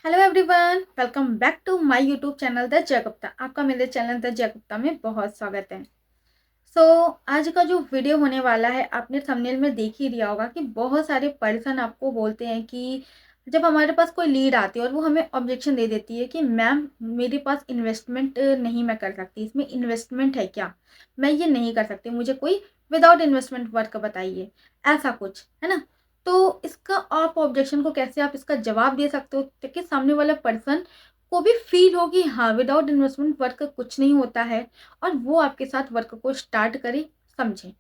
Hello everyone, welcome back to my YouTube channel the Jay Gupta. आपका मेरे channel the Jay Gupta में बहुत स्वागत है। आज का जो वीडियो होने वाला है, आपने थंबनेल में देख ही लिया होगा कि बहुत सारे पर्सन आपको बोलते हैं कि जब हमारे पास कोई लीड आती है और वो हमें ऑब्जेक्शन दे देती है कि मैम मेरे पास इन्वेस्टमेंट नहीं मैं कर सकती, इसमें इन्वेस्टमेंट है क्या, मैं ये नहीं कर सकती, मुझे कोई विदाउट इन्वेस्टमेंट वर्क बताइए, ऐसा कुछ है ना। तो इसका आप ऑब्जेक्शन को कैसे आप इसका जवाब दे सकते हो ताकि सामने वाला पर्सन को भी फील हो कि हाँ, विदाउट इन्वेस्टमेंट वर्क कुछ नहीं होता है और वो आपके साथ वर्क को स्टार्ट करे, समझें।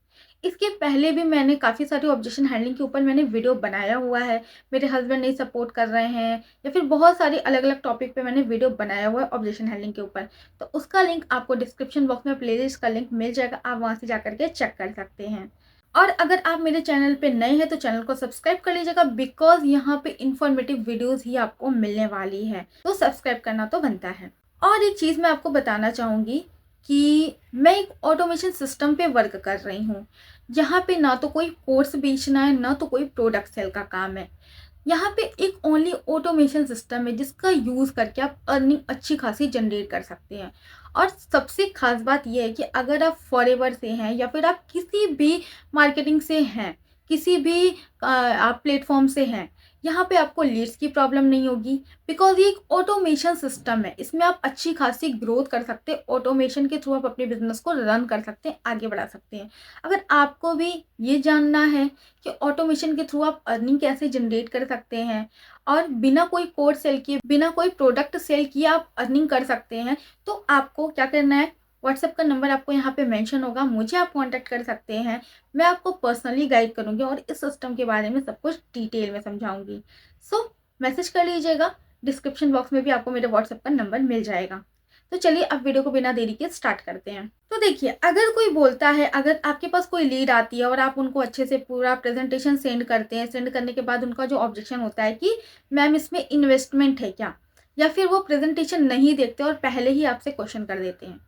इसके पहले भी मैंने काफ़ी सारी ऑब्जेक्शन हैंडलिंग के ऊपर मैंने वीडियो बनाया हुआ है। मेरे हस्बैंड नहीं सपोर्ट कर रहे हैं या फिर बहुत सारी अलग अलग टॉपिक पे मैंने वीडियो बनाया हुआ है ऑब्जेक्शन हैंडलिंग के ऊपर। तो उसका लिंक आपको डिस्क्रिप्शन बॉक्स में प्लेलिस्ट का लिंक मिल जाएगा, आप वहाँ से जा करके चेक कर सकते हैं। और अगर आप मेरे चैनल पे नए हैं तो चैनल को सब्सक्राइब कर लीजिएगा, बिकॉज यहाँ पे इंफॉर्मेटिव वीडियोस ही आपको मिलने वाली है, तो सब्सक्राइब करना तो बनता है। और एक चीज़ मैं आपको बताना चाहूँगी कि मैं एक ऑटोमेशन सिस्टम पे वर्क कर रही हूँ। यहाँ पे ना तो कोई कोर्स बेचना है, ना तो कोई प्रोडक्ट सेल का काम है। यहाँ पे एक ओनली ऑटोमेशन सिस्टम है जिसका यूज़ करके आप अर्निंग अच्छी खासी जनरेट कर सकते हैं। और सबसे खास बात यह है कि अगर आप फॉरएवर से हैं या फिर आप किसी भी मार्केटिंग से हैं, किसी भी आप प्लेटफॉर्म से हैं, यहाँ पे आपको लीड्स की प्रॉब्लम नहीं होगी, बिकॉज ये एक ऑटोमेशन सिस्टम है। इसमें आप अच्छी खासी ग्रोथ कर सकते हैं, ऑटोमेशन के थ्रू आप अपने बिजनेस को रन कर सकते हैं, आगे बढ़ा सकते हैं। अगर आपको भी ये जानना है कि ऑटोमेशन के थ्रू आप अर्निंग कैसे जनरेट कर सकते हैं और बिना कोई कोर्स सेल किए, बिना कोई प्रोडक्ट सेल किए आप अर्निंग कर सकते हैं, तो आपको क्या करना है, व्हाट्सएप का नंबर आपको यहाँ पे मेंशन होगा, मुझे आप कांटेक्ट कर सकते हैं। मैं आपको पर्सनली गाइड करूँगी और इस सिस्टम के बारे में सब कुछ डिटेल में समझाऊंगी। मैसेज कर लीजिएगा, डिस्क्रिप्शन बॉक्स में भी आपको मेरे व्हाट्सएप का नंबर मिल जाएगा। तो चलिए अब वीडियो को बिना देरी के स्टार्ट करते हैं। तो देखिए, अगर कोई बोलता है, अगर आपके पास कोई लीड आती है और आप उनको अच्छे से पूरा प्रेजेंटेशन सेंड करते हैं, सेंड करने के बाद उनका जो ऑब्जेक्शन होता है कि मैम इसमें इन्वेस्टमेंट है क्या, या फिर वो प्रेजेंटेशन नहीं देखते और पहले ही आपसे क्वेश्चन कर देते हैं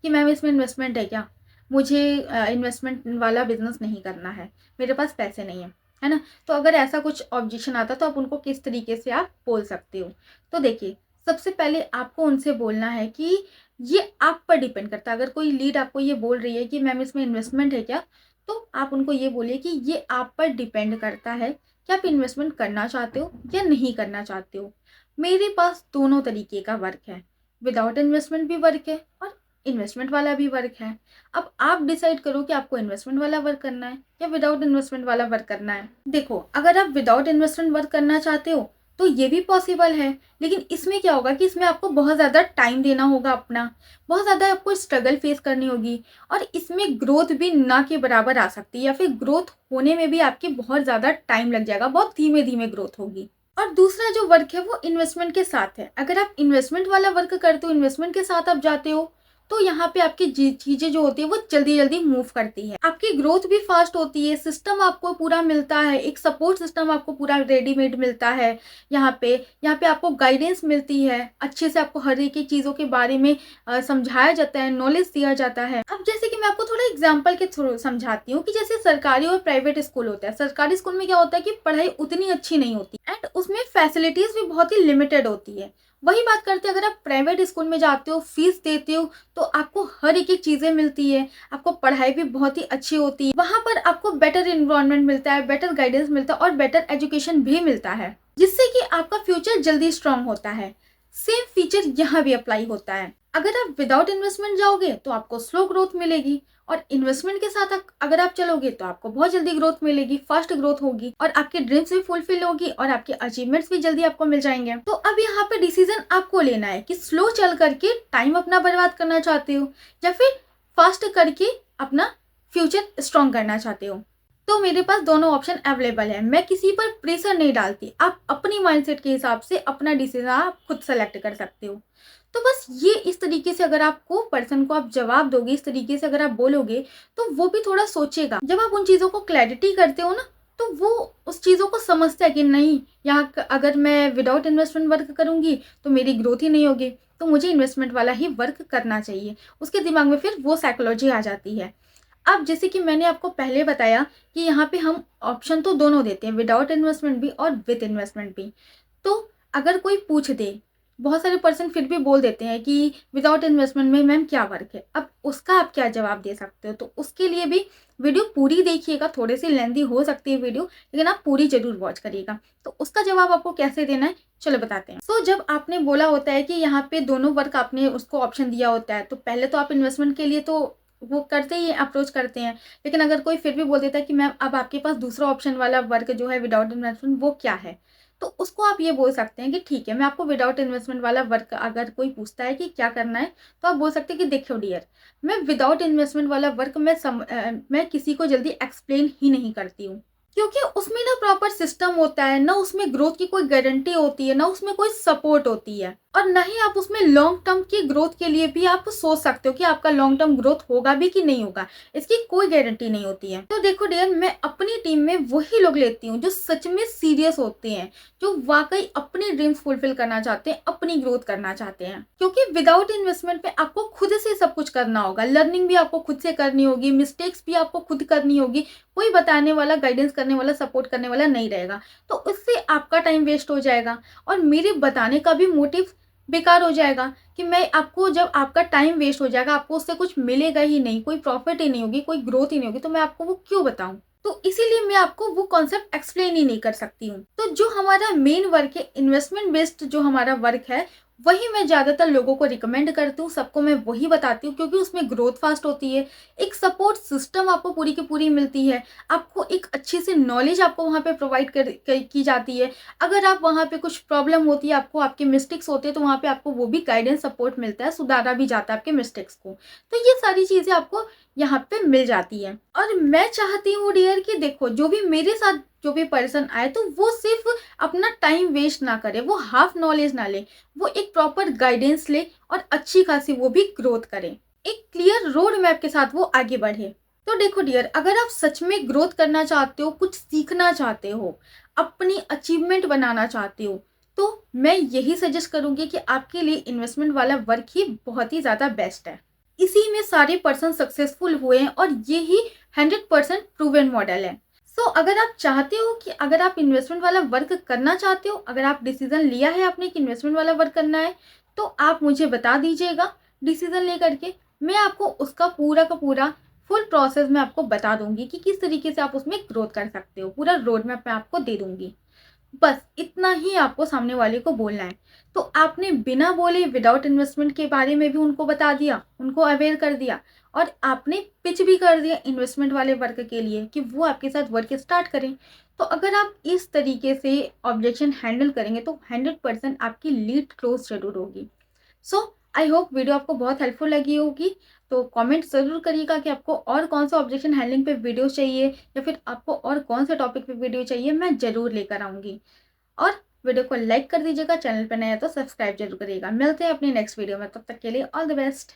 कि मैम इसमें इन्वेस्टमेंट है क्या, मुझे इन्वेस्टमेंट वाला बिजनेस नहीं करना है, मेरे पास पैसे नहीं है ना। तो अगर ऐसा कुछ ऑब्जेक्शन आता है तो आप उनको किस तरीके से आप बोल सकते हो। तो देखिए, सबसे पहले आपको उनसे बोलना है कि ये आप पर डिपेंड करता है। अगर कोई लीड आपको ये बोल रही है कि मैम इसमें इन्वेस्टमेंट है क्या, तो आप उनको ये बोलिए कि ये आप पर डिपेंड करता है कि आप इन्वेस्टमेंट करना चाहते हो या नहीं करना चाहते हो। मेरे पास दोनों तरीके का वर्क है, विदाउट इन्वेस्टमेंट भी वर्क है और इन्वेस्टमेंट वाला भी वर्क है। अब आप डिसाइड करो कि आपको इन्वेस्टमेंट वाला वर्क करना है या विदाउट इन्वेस्टमेंट वाला वर्क करना है। देखो, अगर आप विदाउट इन्वेस्टमेंट वर्क करना चाहते हो तो ये भी पॉसिबल है, लेकिन इसमें क्या होगा कि इसमें आपको बहुत ज़्यादा टाइम देना होगा अपना, बहुत ज़्यादा आपको स्ट्रगल फेस करनी होगी और इसमें ग्रोथ भी ना के बराबर आ सकती है, या फिर ग्रोथ होने में भी आपकी बहुत ज़्यादा टाइम लग जाएगा, बहुत धीमे धीमे ग्रोथ होगी। और दूसरा जो वर्क है वो इन्वेस्टमेंट के साथ है। अगर आप इन्वेस्टमेंट वाला वर्क करते हो, इन्वेस्टमेंट के साथ आप जाते हो, तो यहाँ पे आपकी चीज़ें जो होती है वो जल्दी जल्दी मूव करती है, आपकी ग्रोथ भी फास्ट होती है, सिस्टम आपको पूरा मिलता है, एक सपोर्ट सिस्टम आपको पूरा रेडीमेड मिलता है। यहाँ पे आपको गाइडेंस मिलती है, अच्छे से आपको हर एक चीज़ों के बारे में समझाया जाता है, नॉलेज दिया जाता है। अब जैसे कि मैं आपको थोड़ा एग्जाम्पल के थ्रू समझाती हूँ कि जैसे सरकारी और प्राइवेट स्कूल होता है। सरकारी स्कूल में क्या होता है कि पढ़ाई उतनी अच्छी नहीं होती एंड उसमें फैसिलिटीज भी बहुत ही लिमिटेड होती है। वही बात करते हैं, अगर आप प्राइवेट स्कूल में जाते हो, फीस देते हो, तो आपको हर एक चीज़ें मिलती है, आपको पढ़ाई भी बहुत ही अच्छी होती है, वहाँ पर आपको बेटर इन्वायरमेंट मिलता है, बेटर गाइडेंस मिलता है और बेटर एजुकेशन भी मिलता है, जिससे कि आपका फ्यूचर जल्दी स्ट्रांग होता है। सेम फीचर यहाँ भी अप्लाई होता है। अगर आप विदाउट इन्वेस्टमेंट जाओगे तो आपको स्लो ग्रोथ मिलेगी, और इन्वेस्टमेंट के साथ अगर आप चलोगे तो आपको बहुत जल्दी ग्रोथ मिलेगी, फास्ट ग्रोथ होगी और आपके ड्रीम्स भी फुलफिल होगी और आपके अचीवमेंट्स भी जल्दी आपको मिल जाएंगे। तो अब यहाँ पे डिसीजन आपको लेना है कि स्लो चल करके टाइम अपना बर्बाद करना चाहते हो या फिर फास्ट करके अपना फ्यूचर स्ट्रॉन्ग करना चाहते हो। तो मेरे पास दोनों ऑप्शन अवेलेबल है, मैं किसी पर प्रेशर नहीं डालती, आप अपनी माइंडसेट के हिसाब से अपना डिसीजन आप खुद सेलेक्ट कर सकते हो। तो बस ये इस तरीके से अगर आपको पर्सन को आप जवाब दोगे, इस तरीके से अगर आप बोलोगे, तो वो भी थोड़ा सोचेगा। जब आप उन चीज़ों को क्लैरिटी करते हो ना, तो वो उस चीज़ों को समझता है कि नहीं, यहाँ अगर मैं विदाउट इन्वेस्टमेंट वर्क करूँगी तो मेरी ग्रोथ ही नहीं होगी, तो मुझे इन्वेस्टमेंट वाला ही वर्क करना चाहिए। उसके दिमाग में फिर वो साइकोलॉजी आ जाती है। अब जैसे कि मैंने आपको पहले बताया कि यहाँ पे हम ऑप्शन तो दोनों देते हैं, विदाउट इन्वेस्टमेंट भी और विद इन्वेस्टमेंट भी। तो अगर कोई पूछ दे, बहुत सारे पर्सन फिर भी बोल देते हैं कि विदाउट इन्वेस्टमेंट में मैम क्या वर्क है, अब उसका आप क्या जवाब दे सकते हो। तो उसके लिए भी वीडियो पूरी देखिएगा, थोड़ी सी लेंदी हो सकती है वीडियो, लेकिन आप पूरी जरूर वॉच करिएगा। तो उसका जवाब आपको कैसे देना है चलो बताते हैं। सो जब आपने बोला होता है कि यहाँ पे दोनों वर्क आपने उसको ऑप्शन दिया होता है, तो पहले तो आप इन्वेस्टमेंट के लिए तो वो करते ही अप्रोच करते हैं, लेकिन अगर कोई फिर भी बोल देता है कि मैम अब आपके पास दूसरा ऑप्शन वाला वर्क जो है विदाउट इन्वेस्टमेंट वो क्या है, तो उसको आप ये बोल सकते हैं कि ठीक है मैं आपको विदाउट इन्वेस्टमेंट वाला वर्क, अगर कोई पूछता है कि क्या करना है, तो आप बोल सकते हैं कि देखो डियर, मैं विदाउट इन्वेस्टमेंट वाला वर्क मैं किसी को जल्दी एक्सप्लेन ही नहीं करती हूँ, क्योंकि उसमें ना प्रॉपर सिस्टम होता है, ना उसमें ग्रोथ की कोई गारंटी होती है, ना उसमें कोई सपोर्ट होती है, और ना ही आप उसमें लॉन्ग टर्म की ग्रोथ के लिए भी आप सोच सकते हो कि आपका लॉन्ग टर्म ग्रोथ होगा भी कि नहीं होगा, इसकी कोई गारंटी नहीं होती है। तो देखो डियर, मैं अपनी टीम में वही लोग लेती हूँ जो सच में सीरियस होते हैं, जो वाकई अपने ड्रीम्स फुलफिल करना चाहते हैं, अपनी ग्रोथ करना चाहते हैं, क्योंकि विदाउट इन्वेस्टमेंट में आपको खुद से सब कुछ करना होगा, लर्निंग भी आपको खुद से करनी होगी, मिस्टेक्स भी आपको खुद करनी होगी, कोई बताने वाला, गाइडेंस करने वाला, सपोर्ट करने वाला नहीं रहेगा, तो उससे आपका टाइम वेस्ट हो जाएगा और मेरे बताने का भी मोटिव बेकार हो जाएगा कि मैं आपको, जब आपका टाइम वेस्ट हो जाएगा, आपको उससे कुछ मिलेगा ही नहीं, कोई प्रॉफिट ही नहीं होगी, कोई ग्रोथ ही नहीं होगी, तो मैं आपको वो क्यों बताऊं। तो इसीलिए मैं आपको वो कॉन्सेप्ट एक्सप्लेन ही नहीं कर सकती हूँ। तो जो हमारा मेन वर्क है, इन्वेस्टमेंट बेस्ड जो हमारा वर्क है, वही मैं ज़्यादातर लोगों को रिकमेंड करती हूँ, सबको मैं वही बताती हूँ, क्योंकि उसमें ग्रोथ फास्ट होती है, एक सपोर्ट सिस्टम आपको पूरी की पूरी मिलती है, आपको एक अच्छी सी नॉलेज आपको वहाँ पे प्रोवाइड की जाती है। अगर आप वहाँ पे कुछ प्रॉब्लम होती है, आपको आपके मिस्टेक्स होते हैं, तो वहाँ पे आपको वो भी गाइडेंस सपोर्ट मिलता है, सुधारा भी जाता है आपके मिस्टेक्स को। तो ये सारी चीज़ें आपको यहाँ पे मिल जाती है। और मैं चाहती हूँ डियर कि देखो, जो भी मेरे साथ जो भी पर्सन आए, तो वो सिर्फ अपना टाइम वेस्ट ना करे, वो हाफ नॉलेज ना ले, वो एक प्रॉपर गाइडेंस ले और अच्छी खासी वो भी ग्रोथ करे, एक क्लियर रोड मैप के साथ वो आगे बढ़े। तो देखो डियर, अगर आप सच में ग्रोथ करना चाहते हो, कुछ सीखना चाहते हो, अपनी अचीवमेंट बनाना चाहते हो, तो मैं यही सजेस्ट करूंगी कि आपके लिए इन्वेस्टमेंट वाला वर्क ही बहुत ही ज़्यादा बेस्ट है। इसी में सारे पर्सन सक्सेसफुल हुए हैं और ये ही 100% प्रूवन मॉडल है। सो अगर आप चाहते हो कि अगर आप इन्वेस्टमेंट वाला वर्क करना चाहते हो, अगर आप डिसीजन लिया है आपने कि इन्वेस्टमेंट वाला वर्क करना है, तो आप मुझे बता दीजिएगा डिसीजन लेकर के, मैं आपको उसका पूरा का पूरा फुल प्रोसेस मैं आपको बता दूंगी कि किस तरीके से आप उसमें ग्रोथ कर सकते हो, पूरा रोड मैप मैं आपको दे दूंगी। बस इतना ही आपको सामने वाले को बोलना है। तो आपने बिना बोले विदाउट इन्वेस्टमेंट के बारे में भी उनको बता दिया, उनको अवेयर कर दिया, और आपने पिच भी कर दिया इन्वेस्टमेंट वाले वर्क के लिए कि वो आपके साथ वर्क स्टार्ट करें। तो अगर आप इस तरीके से ऑब्जेक्शन हैंडल करेंगे, तो 100% आपकी लीड क्लोज जरूर होगी। सो आई होप वीडियो आपको बहुत हेल्पफुल लगी होगी। तो कमेंट ज़रूर करिएगा कि आपको और कौन सा ऑब्जेक्शन हैंडलिंग पे वीडियो चाहिए, या फिर आपको और कौन से टॉपिक पे वीडियो चाहिए, मैं ज़रूर लेकर आऊँगी। और वीडियो को लाइक कर दीजिएगा, चैनल पर नया तो सब्सक्राइब जरूर करिएगा। मिलते हैं अपनी नेक्स्ट वीडियो में, तब तक के लिए ऑल द बेस्ट।